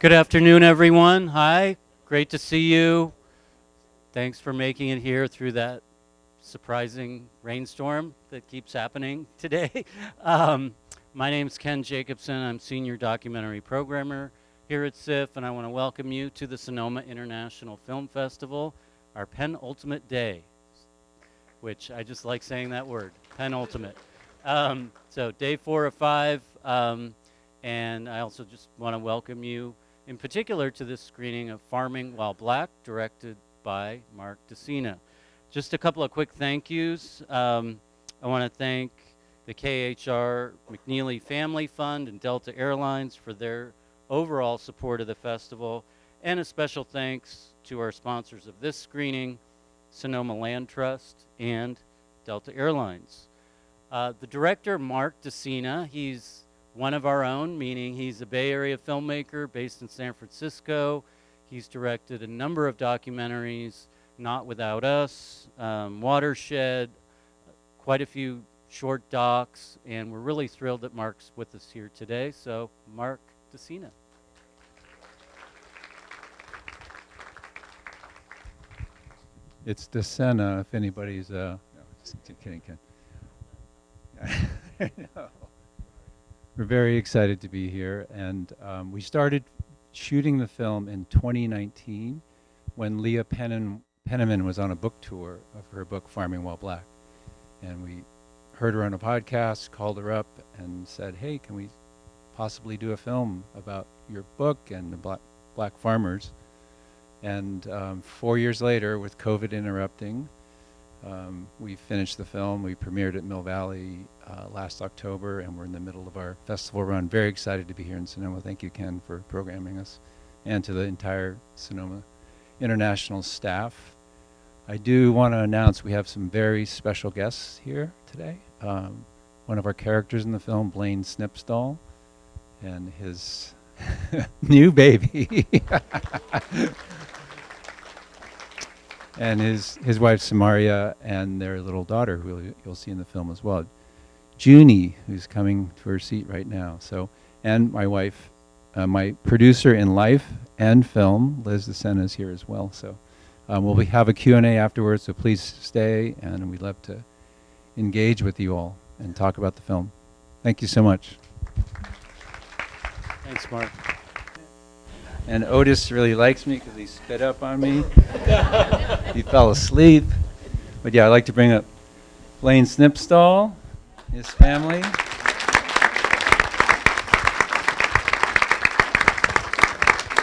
Good afternoon, everyone. Hi, great to see you. Thanks for making it here through that surprising rainstorm that keeps happening today. Um, my name's Ken Jacobson. I'm Senior Documentary Programmer here at SIFF, and I want to welcome you to the Sonoma International Film Festival, our penultimate day, which I just like saying that word, penultimate. So day 4 of 5, and I also just want to welcome you in particular to this screening of Farming While Black, directed by Mark Decena. Just a couple of quick thank yous. I want to thank the KHR McNeely Family Fund and Delta Airlines for their overall support of the festival, and a special thanks to our sponsors of this screening, Sonoma Land Trust and Delta Airlines. The director, Mark Decena, he's one of our own, meaning he's a Bay Area filmmaker based in San Francisco. He's directed a number of documentaries, Not Without Us, Watershed, quite a few short docs, and we're really thrilled that Mark's with us here today. So, Mark Decena. It's Decena, if anybody's, no, just kidding, Ken. No. We're very excited to be here, and we started shooting the film in 2019 when Leah Penniman was on a book tour of her book, Farming While Black. And we heard her on a podcast, called her up, and said, hey, can we possibly do a film about your book and the black farmers? And 4 years later, with COVID interrupting, we finished the film. We premiered at Mill Valley last October, and we're in the middle of our festival run. Very excited to be here in Sonoma. Thank you, Ken, for programming us, and to the entire Sonoma International staff. I do want to announce we have some very special guests here today. One of our characters in the film, Blain Snipstal, and his new baby. And his wife Samaria and their little daughter, who you'll see in the film as well. Junie, who's coming to her seat right now. So, and my wife, my producer in life and film, Liz Decena, is here as well. So we'll have a Q&A afterwards, so please stay, and we'd love to engage with you all and talk about the film. Thank you so much. Thanks, Mark. And Otis really likes me because he spit up on me. He fell asleep. But yeah, I'd like to bring up Blain Snipstal, his family.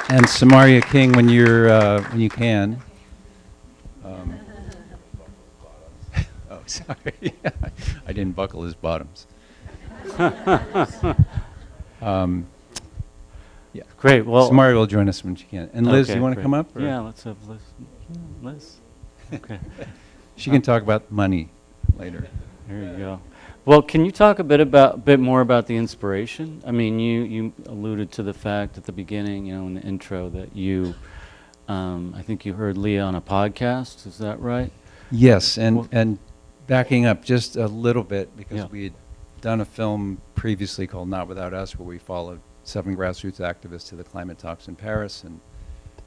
And Samaria King when you can. Oh, sorry. I didn't buckle his bottoms. Yeah. Great. Well, Samaria will join us when she can. And Liz, okay, you want to great. come up? Or? Yeah, let's have Liz. Liz. Okay. She can talk about money later. There you go. Well, can you talk a bit more about the inspiration? I mean, you alluded to the fact at the beginning, in the intro that you, I think you heard Leah on a podcast. Is that right? Yes, and backing up just a little bit, because Yeah. we had done a film previously called Not Without Us, where we followed 7 grassroots activists to the climate talks in Paris, and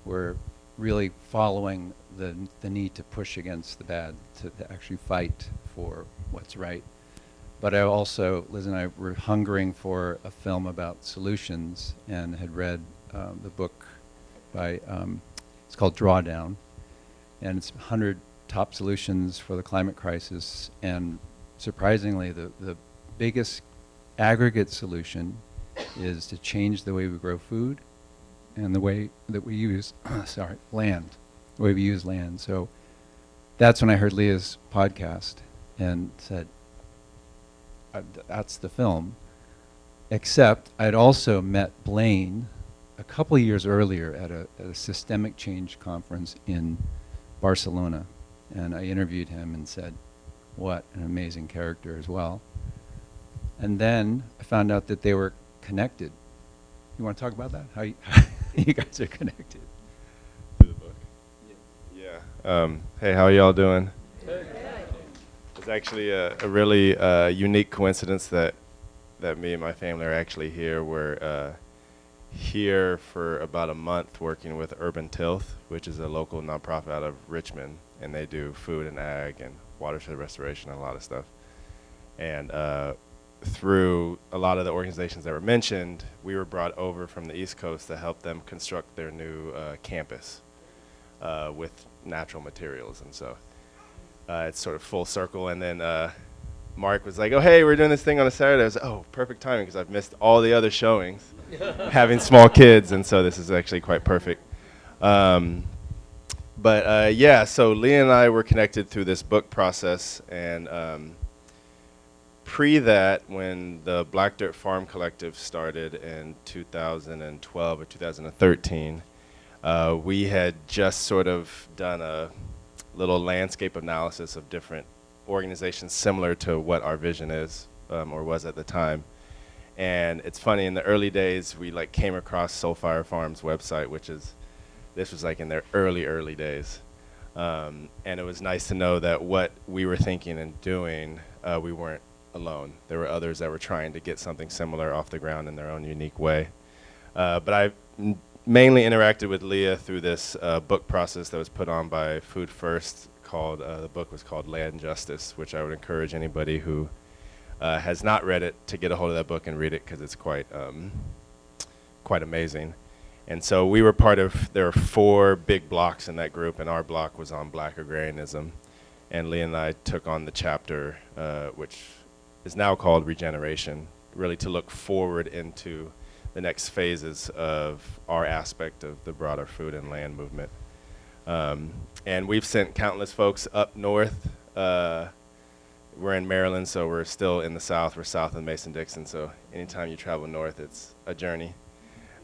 we're really following the need to push against the bad, to actually fight for what's right. But I also, Liz and I were hungering for a film about solutions, and had read the book by, it's called Drawdown, and it's 100 top solutions for the climate crisis. And surprisingly, the biggest aggregate solution is to change the way we grow food and the way that we use, land, the way we use land. So that's when I heard Leah's podcast and said, that's the film. Except I'd also met Blain a couple of years earlier at a systemic change conference in Barcelona. And I interviewed him and said, what an amazing character as well. And then I found out that they were connected. You want to talk about that? How you guys are connected to the book? Yeah. Hey, how are y'all doing? Good. It's actually a really unique coincidence that me and my family are actually here. We're here for about a month working with Urban Tilth, which is a local nonprofit out of Richmond, and they do food and ag and watershed restoration and a lot of stuff. And through a lot of the organizations that were mentioned, we were brought over from the East Coast to help them construct their new campus with natural materials. And so it's sort of full circle. And then Mark was like, oh, hey, we're doing this thing on a Saturday. I was like, oh, perfect timing, because I've missed all the other showings having small kids. And so this is actually quite perfect. Yeah, so Leah and I were connected through this book process. And pre that, when the Black Dirt Farm Collective started in 2012 or 2013, we had just sort of done a little landscape analysis of different organizations similar to what our vision is, or was at the time. And it's funny, in the early days, we like came across Soulfire Farm's website, this was like in their early days. And it was nice to know that what we were thinking and doing, we weren't alone. There were others that were trying to get something similar off the ground in their own unique way. But I mainly interacted with Leah through this book process that was put on by Food First. The book was called Land Justice, which I would encourage anybody who has not read it to get a hold of that book and read it, because it's quite amazing. And so we were there are 4 big blocks in that group, and our block was on Black agrarianism. And Leah and I took on the chapter, which is now called Regeneration, really to look forward into the next phases of our aspect of the broader food and land movement. And we've sent countless folks up north. We're in Maryland, so we're still in the South. We're south of Mason-Dixon, so anytime you travel north, it's a journey.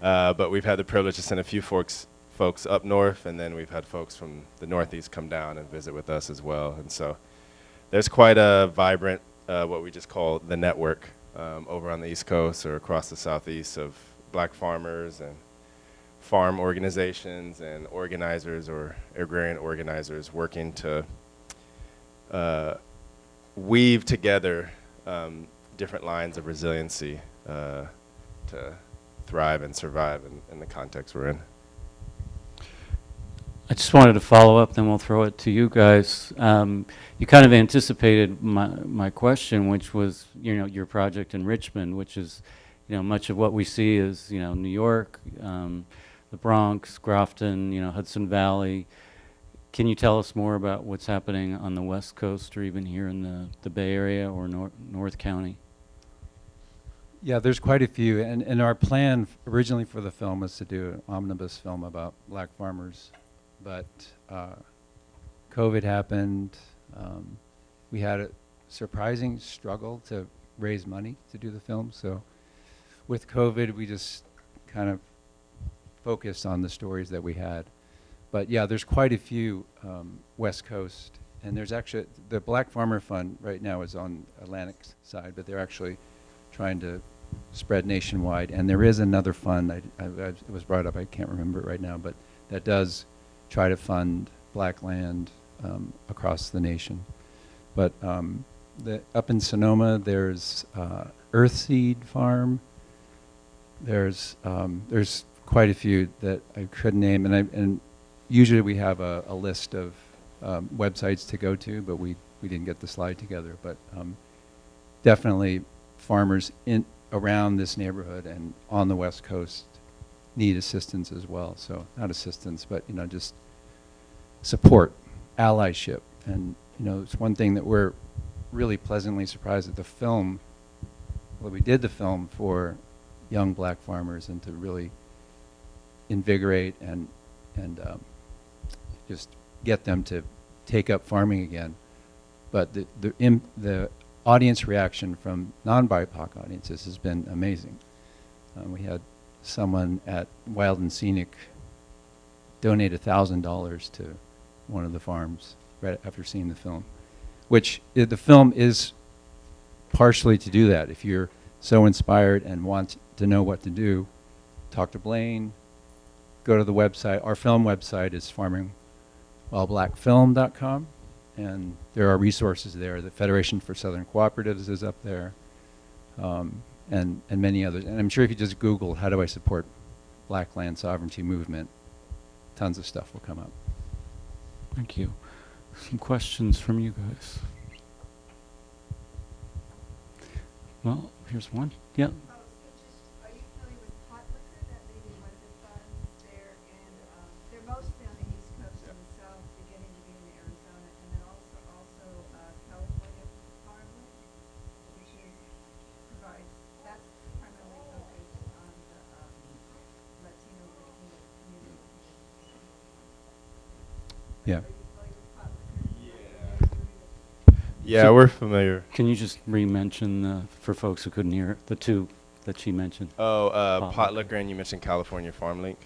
But we've had the privilege to send a few folks up north, and then we've had folks from the Northeast come down and visit with us as well. And so there's quite a vibrant, what we just call the network, over on the East Coast or across the Southeast, of Black farmers and farm organizations and organizers or agrarian organizers working to weave together different lines of resiliency to thrive and survive in the context we're in. I just wanted to follow up, then we'll throw it to you guys. You kind of anticipated my question, which was, your project in Richmond, which is, much of what we see is, New York, the Bronx, Grafton, Hudson Valley. Can you tell us more about what's happening on the West Coast, or even here in the Bay Area or North County? Yeah, there's quite a few, and our plan originally for the film was to do an omnibus film about Black farmers, but COVID happened. We had a surprising struggle to raise money to do the film, so with COVID, we just kind of focused on the stories that we had. But yeah, there's quite a few West Coast, and there's actually, the Black Farmer Fund right now is on Atlantic side, but they're actually trying to spread nationwide. And there is another fund, it was brought up, I can't remember it right now, but that does try to fund Black land across the nation. But up in Sonoma, there's Earthseed Farm. There's quite a few that I could name, and usually we have a list of websites to go to, but we didn't get the slide together. But definitely farmers around this neighborhood and on the West Coast need assistance as well. So not assistance, but just support, allyship. And it's one thing that we're really pleasantly surprised at the film. Well, we did the film for young Black farmers and to really invigorate and just get them to take up farming again. But the audience reaction from non-BIPOC audiences has been amazing. We had someone at Wild and Scenic donate $1,000 to one of the farms right after seeing the film, which the film is partially to do that. If you're so inspired and want to know what to do, talk to Blain, go to the website. Our film website is farmingwhileblackfilm.com, and there are resources there. The Federation for Southern Cooperatives is up there, and many others. And I'm sure if you just Google, how do I support Black land sovereignty movement, tons of stuff will come up. Thank you. Some questions from you guys. Well, here's one. Yeah. Are you familiar with pot liquor? That may be one of the funds there, and they're mostly on the East Coast and the South, beginning to be in Arizona, and then also California farmland, which provides, that's primarily focused on the Latino community. Yeah. Are you familiar with pot liquor? Yeah, So- we're familiar. Can you just re-mention for folks who couldn't hear the two that she mentioned? Oh, Pot pot liquor. liquor, and you mentioned California Farm Link.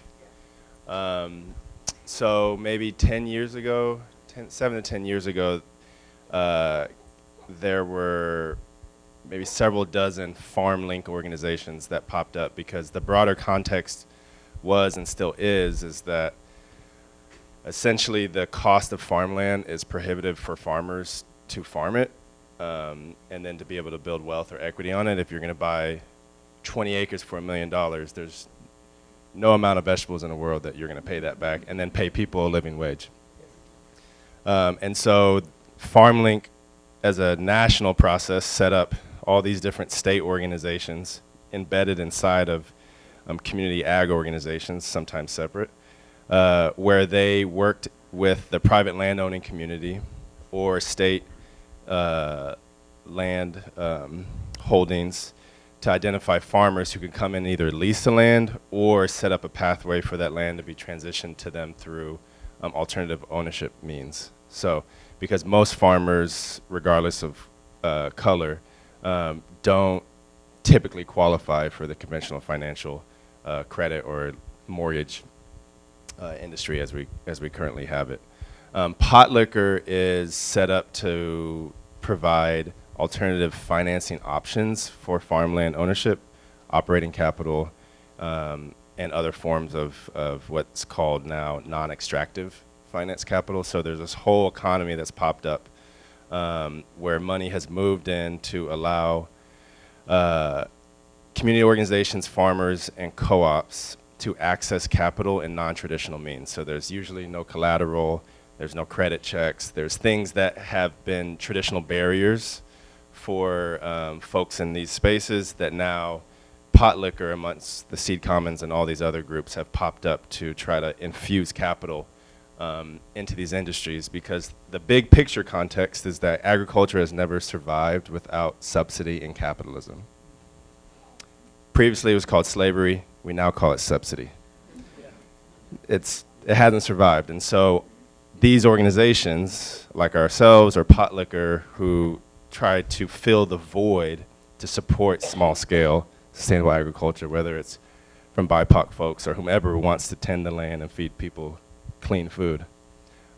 So maybe 10 years ago, 7 to 10 years ago, there were maybe several dozen farm link organizations that popped up, because the broader context was and still is that essentially the cost of farmland is prohibitive for farmers to farm it, and then to be able to build wealth or equity on it. If you're going to buy 20 acres for $1 million, there's no amount of vegetables in the world that you're going to pay that back and then pay people a living wage. And so FarmLink, as a national process, set up all these different state organizations embedded inside of community ag organizations, sometimes separate, where they worked with the private landowning community or state land holdings to identify farmers who could come in and either lease the land or set up a pathway for that land to be transitioned to them through alternative ownership means. So, because most farmers, regardless of color, don't typically qualify for the conventional financial credit or mortgage industry as we currently have it. Pot liquor is set up to provide alternative financing options for farmland ownership, operating capital, and other forms of what's called now non-extractive finance capital. So there's this whole economy that's popped up where money has moved in to allow community organizations, farmers, and co-ops to access capital in non-traditional means. So there's usually no collateral, there's no credit checks, there's things that have been traditional barriers for folks in these spaces that now pot liquor amongst the seed commons and all these other groups have popped up to try to infuse capital into these industries, because the big picture context is that agriculture has never survived without subsidy and capitalism. Previously it was called slavery, we now call it subsidy. It hasn't survived, and so these organizations like ourselves or pot liquor, who try to fill the void to support small scale sustainable agriculture, whether it's from BIPOC folks or whomever wants to tend the land and feed people clean food.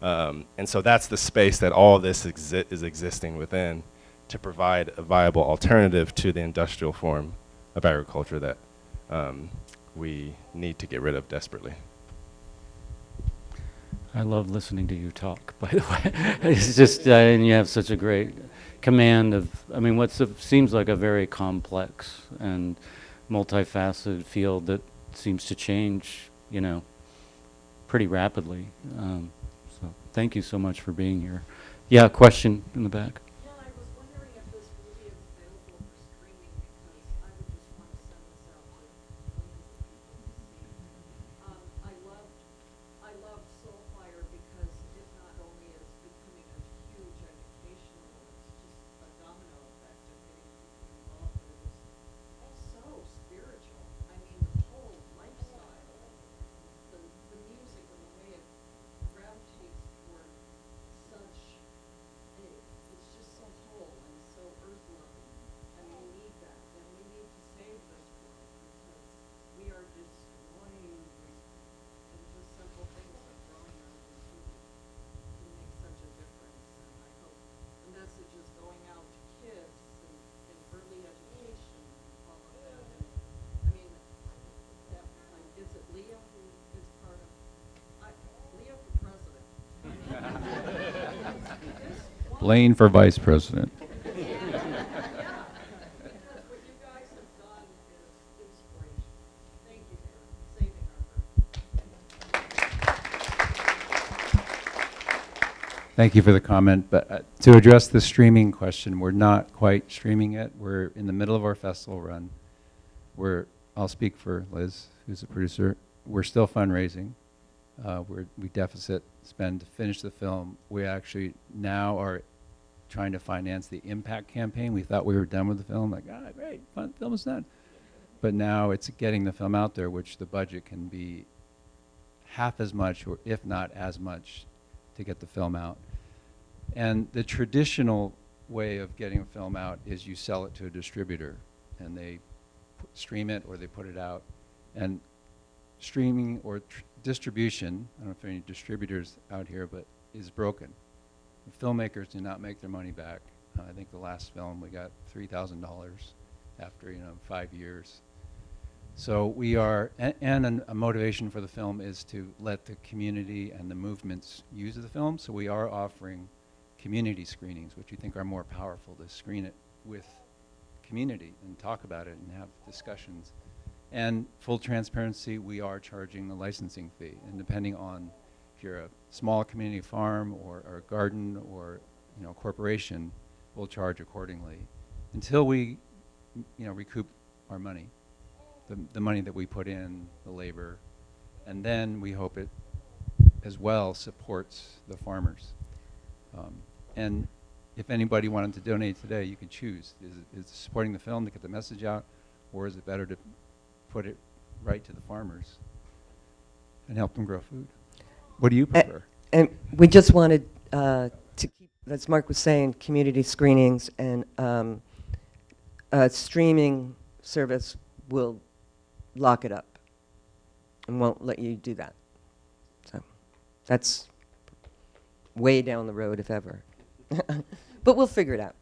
And so that's the space that all this is existing within, to provide a viable alternative to the industrial form of agriculture that we need to get rid of desperately. I love listening to you talk, by the way. It's just, and you have such a great command of, I mean, seems like a very complex and multifaceted field that seems to change, pretty rapidly. So thank you so much for being here. Yeah, question in the back. Yeah, I was wondering if this movie is available for streaming, because I would just want to send this out to millions of people to see. I love Soulfire because it not only is becoming a huge educational, it's just a domino effect of getting people involved, but it is so spiritual. I mean, the whole lifestyle, the music and the way it gravitates toward such it's just so whole and so earth-loving, and we need that, and we need to save this world, because we are destroying and just simple things like growing our own food can make such a difference. And I hope the message is going out to kids and early education and all of that. And I mean, that, is it Leah who is part of Leah for president? Blain for vice president. Yeah, because what you guys have done is inspirational. Thank you for saving our Thank you for the comment. But to address the streaming question, we're not quite streaming it. We're in the middle of our festival run. I'll speak for Liz, who's the producer. We're still fundraising. We deficit spend to finish the film. We actually now are trying to finance the impact campaign. We thought we were done with the film, like, great, film is done. But now it's getting the film out there, which the budget can be half as much, or if not as much, to get the film out. And the traditional way of getting a film out is you sell it to a distributor, and they stream it or they put it out. And streaming or distribution, I don't know if there are any distributors out here, but is broken. The filmmakers do not make their money back. I think the last film we got $3,000 after 5 years. So we are, and a motivation for the film is to let the community and the movements use the film. So we are offering community screenings, which we think are more powerful, to screen it with community and talk about it and have discussions. And full transparency, we are charging a licensing fee. And depending on if you're a small community farm or a garden or corporation, we'll charge accordingly until we recoup our money. The money that we put in, the labor, and then we hope it as well supports the farmers. And if anybody wanted to donate today, you could choose. Is it supporting the film to get the message out, or is it better to put it right to the farmers and help them grow food? What do you prefer? And we just wanted to keep, as Mark was saying, community screenings, and a streaming service will lock it up and won't let you do that. So that's way down the road, if ever. But we'll figure it out.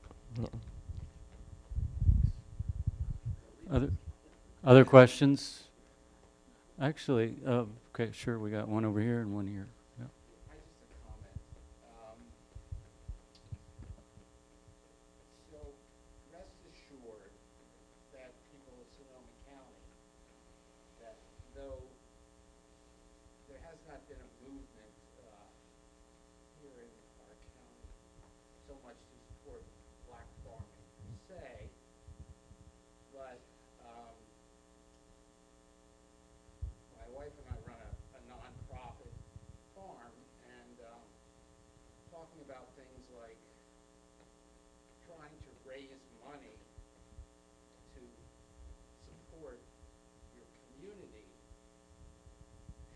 Yeah. Other questions? Actually, okay, sure. We got one over here and one here. Yep. I just a comment. So rest assured that people of Sonoma County, that though there has not been a movement here in our county so much to support black farming per se, but my wife and I run a nonprofit farm, and talking about things like trying to raise money to support your community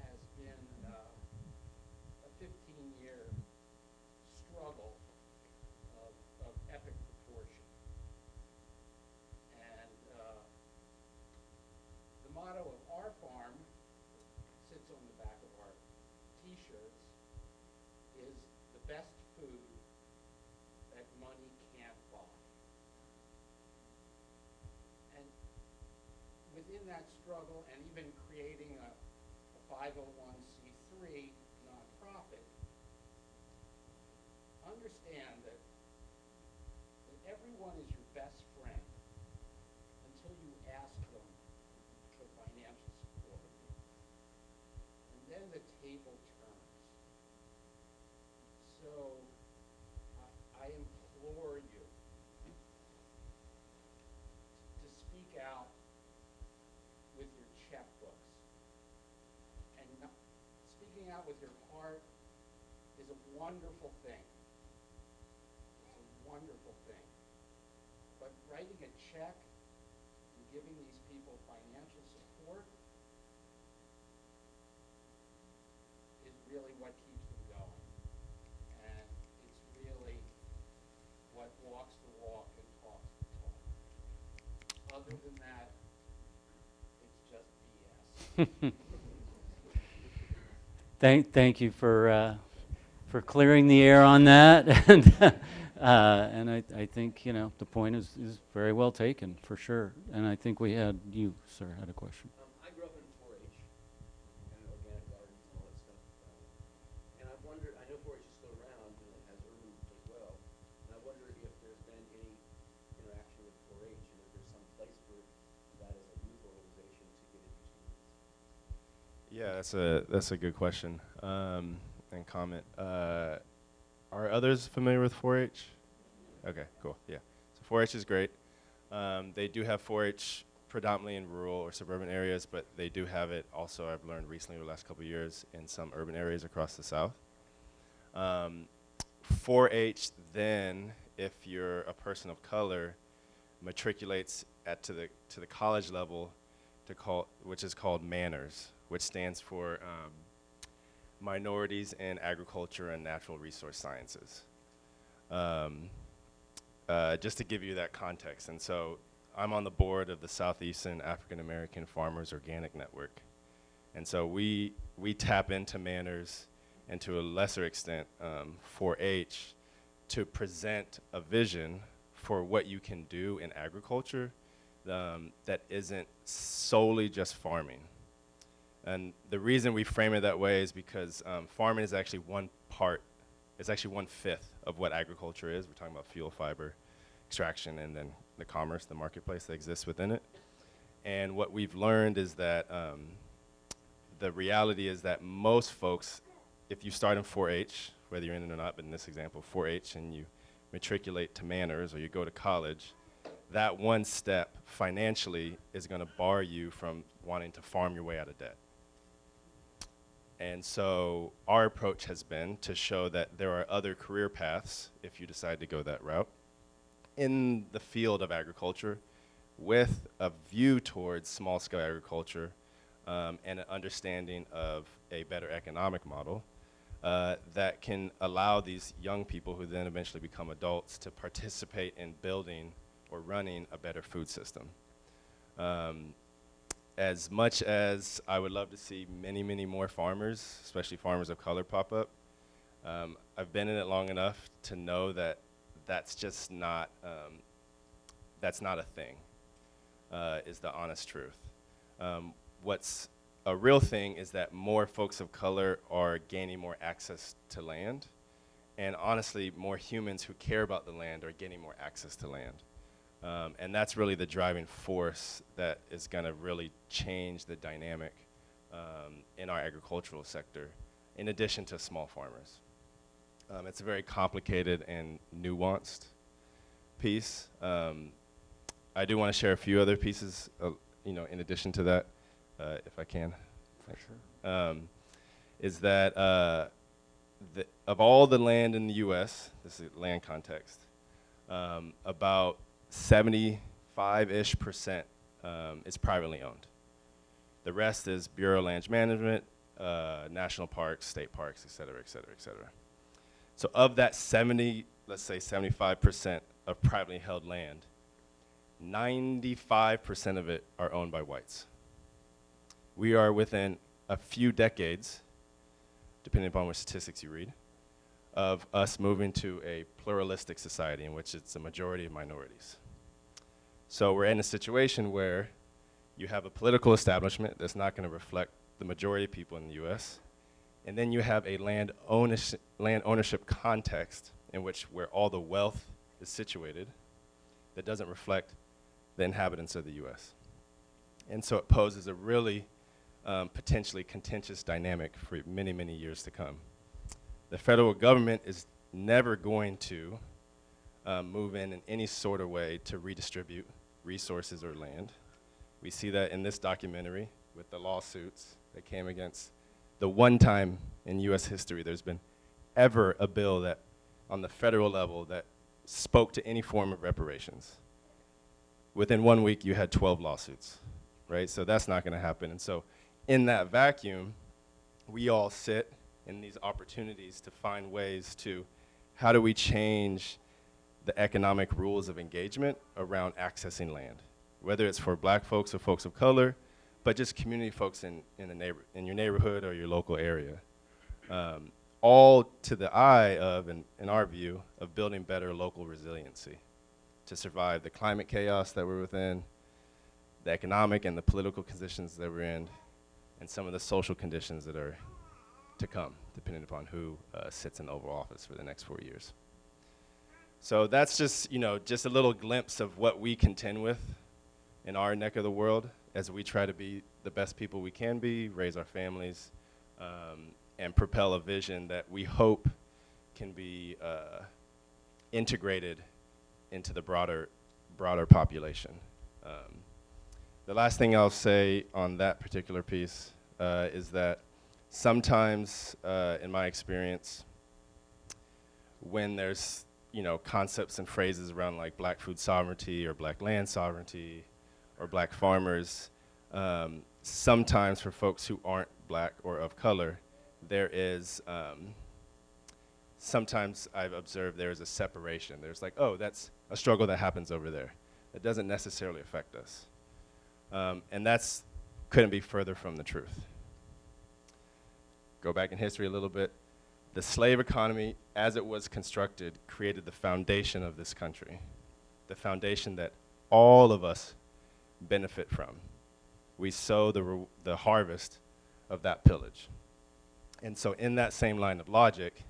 has been a 15-year struggle of epic proportion. And the motto of our farm sits on the back of our T-shirts is the best food that money can't buy. And within that struggle, and even creating a 501c3 nonprofit, understand that everyone is your best friend until you ask them for financial support. And then the table turns. So I implore you to speak out with your checkbooks. And speaking out with your heart is a wonderful thing. It's a wonderful thing. But writing a check and giving these people financial support is really what keeps them going. And it's really what walks the walk and talks the talk. Other than that, it's just BS. Thank you for clearing the air on that, and I think the point is very well taken for sure. And I think we had you, sir, had a question. I grew up in 4-H and organic gardens and all that stuff. And I wondered, I know 4-H is still around and it has urban as well. And I wonder if there's been any interaction with 4-H and if there's some place for that as a youth organization to get interested in. Yeah, that's a good question and comment. Are others familiar with 4-H? Okay, cool, yeah. So 4-H is great. They do have 4-H predominantly in rural or suburban areas, but they do have it also, I've learned recently over the last couple of years, in some urban areas across the South. 4-H then, if you're a person of color, matriculates to the college level, which is called Manners, which stands for Minorities in Agriculture and Natural Resource Sciences. Just to give you that context, and so I'm on the board of the Southeastern African American Farmers Organic Network, and so we tap into Manners and to a lesser extent 4-H to present a vision for what you can do in agriculture that isn't solely just farming. And the reason we frame it that way is because farming is actually it's actually 1/5 of what agriculture is. We're talking about fuel, fiber, extraction, and then the commerce, the marketplace that exists within it. And what we've learned is that the reality is that most folks, if you start in 4-H, whether you're in it or not, but in this example, 4-H, and you matriculate to Manners or you go to college, that one step financially is going to bar you from wanting to farm your way out of debt. And so our approach has been to show that there are other career paths, if you decide to go that route, in the field of agriculture with a view towards small-scale agriculture and an understanding of a better economic model that can allow these young people who then eventually become adults to participate in building or running a better food system. As much as I would love to see many, many more farmers, especially farmers of color, pop up, I've been in it long enough to know that that's just not, that's not a thing, is the honest truth. What's a real thing is that more folks of color are gaining more access to land, and honestly, more humans who care about the land are getting more access to land. And that's really the driving force that is going to really change the dynamic in our agricultural sector, in addition to small farmers. It's a very complicated and nuanced piece. I do want to share a few other pieces, in addition to that, if I can. For sure. Is that of all the land in the U.S., this is land context, about 75-ish% is privately owned. The rest is Bureau of Land Management, national parks, state parks, et cetera, et cetera, et cetera. So of that 75% of privately held land, 95% of it are owned by whites. We are within a few decades, depending upon which statistics you read, of us moving to a pluralistic society in which it's a majority of minorities. So we're in a situation where you have a political establishment that's not going to reflect the majority of people in the U.S., and then you have a land ownership context in which where all the wealth is situated that doesn't reflect the inhabitants of the U.S. And so it poses a really potentially contentious dynamic for many, many years to come. The federal government is never going to move in any sort of way to redistribute resources or land. We see that in this documentary with the lawsuits that came against the one time in U.S. history there's been ever a bill that on the federal level that spoke to any form of reparations. Within 1 week, you had 12 lawsuits, right? So that's not going to happen. And so in that vacuum, we all sit in these opportunities to find ways to, how do we change the economic rules of engagement around accessing land, whether it's for black folks or folks of color, but just community folks in your neighborhood or your local area. All to the eye of, in our view, of building better local resiliency to survive the climate chaos that we're within, the economic and the political conditions that we're in, and some of the social conditions that are to come, depending upon who sits in the Oval Office for the next 4 years. So that's just, just a little glimpse of what we contend with in our neck of the world as we try to be the best people we can be, raise our families, and propel a vision that we hope can be integrated into the broader population. The last thing I'll say on that particular piece is that sometimes, in my experience, when there's concepts and phrases around like black food sovereignty or black land sovereignty or black farmers, sometimes for folks who aren't black or of color, there is, sometimes I've observed there is a separation. There's like, oh, that's a struggle that happens over there. That doesn't necessarily affect us. And that's couldn't be further from the truth. Go back in history a little bit. The slave economy, as it was constructed, created the foundation of this country, the foundation that all of us benefit from. We sow the harvest of that pillage. And so in that same line of logic,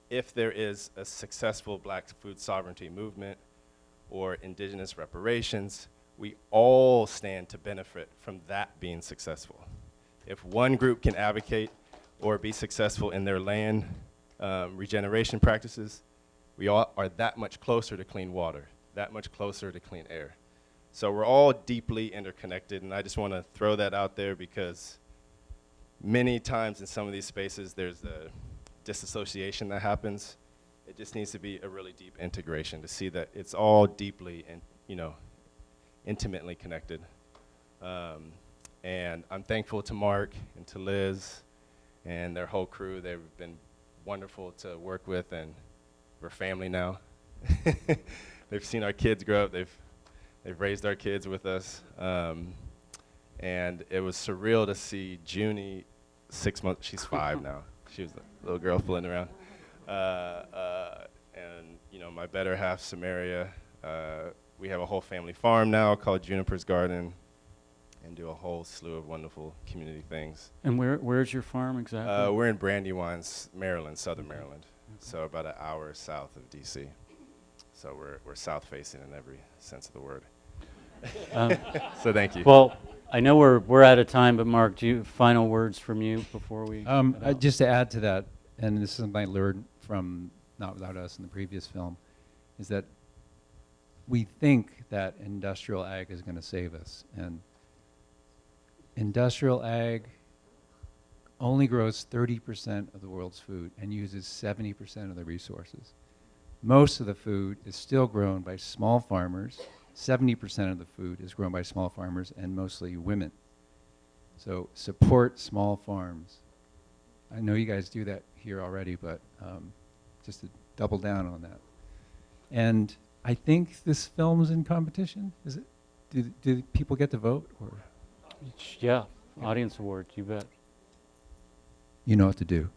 if there is a successful black food sovereignty movement or indigenous reparations, we all stand to benefit from that being successful. If one group can advocate or be successful in their land regeneration practices, we all are that much closer to clean water, that much closer to clean air. So we're all deeply interconnected, and I just want to throw that out there because many times in some of these spaces there's a disassociation that happens. It just needs to be a really deep integration to see that it's all deeply and intimately connected. And I'm thankful to Mark and to Liz and their whole crew. They've been wonderful to work with, and we're family now. They've seen our kids grow up. They've raised our kids with us. And it was surreal to see Junie, 6 months, she's 5 now. She was a little girl fooling around. And my better half, Samaria, we have a whole family farm now called Juniper's Garden, and do a whole slew of wonderful community things. And where's your farm exactly? We're in Brandywines, Maryland, southern Maryland. So about an hour south of DC. So we're south facing in every sense of the word. So thank you. Well, I know we're out of time, but Mark, final words from you before we? Just to add to that, and this is something I learned from Not Without Us in the previous film, is that we think that industrial ag is going to save us, and industrial ag only grows 30% of the world's food and uses 70% of the resources. Most of the food is still grown by small farmers. 70% of the food is grown by small farmers and mostly women. So support small farms. I know you guys do that here already, but just to double down on that. And I think this film's in competition. Is it? Do people get to vote? Or Yeah, audience award, you bet. you know what to do.